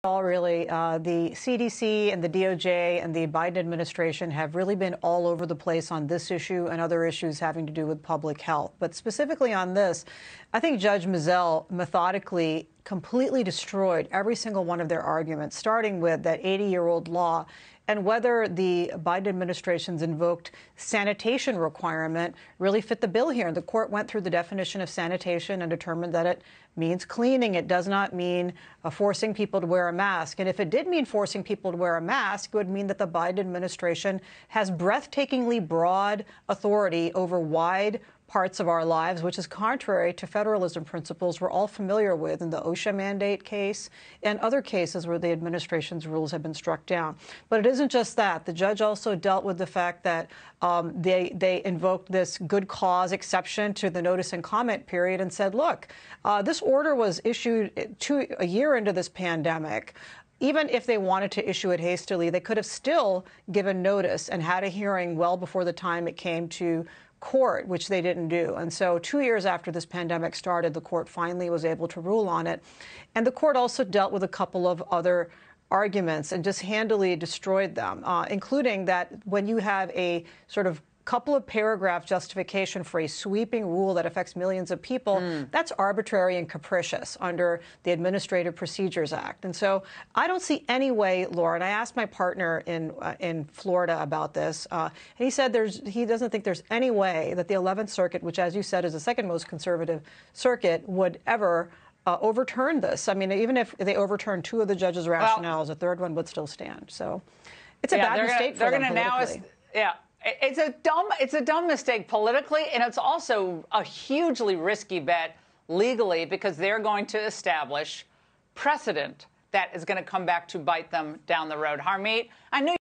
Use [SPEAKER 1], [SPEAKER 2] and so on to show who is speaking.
[SPEAKER 1] All really, the CDC and the DOJ and the Biden administration have really been all over the place on this issue and other issues having to do with public health. But specifically on this, I think Judge Mizell methodically completely destroyed every single one of their arguments, starting with that 80-year-old law and whether the Biden administration's invoked sanitation requirement really fit the bill here. And the court went through the definition of sanitation and determined that it means cleaning. It does not mean forcing people to wear a mask. And if it did mean forcing people to wear a mask, it would mean that the Biden administration has breathtakingly broad authority over wide parts of our lives, which is contrary to federalism principles we're all familiar with in the OSHA mandate case and other cases where the administration's rules have been struck down. But it isn't just that. The judge also dealt with the fact that they invoked this good cause exception to the notice and comment period and said, look, this order was issued a year into this pandemic. Even if they wanted to issue it hastily, they could have still given notice and had a hearing well before the time it came to court, which they didn't do. And so 2 years after this pandemic started, the court finally was able to rule on it. And the court also dealt with a couple of other arguments and just handily destroyed them, including that when you have a sort of couple of paragraph justification for a sweeping rule that affects millions of people, that's arbitrary and capricious under the Administrative Procedures Act. And so I don't see any way, Laura, and I asked my partner in Florida about this, and he said he doesn't think there's any way that the 11th Circuit, which, as you said, is the second most conservative circuit, would ever overturn this. I mean, even if they overturned two of the judges' rationales, a third one would still stand. So it's a bad mistake for them politically.
[SPEAKER 2] It's a dumb mistake politically, and it's also a hugely risky bet legally because they're going to establish precedent that is going to come back to bite them down the road. Harmeet, I knew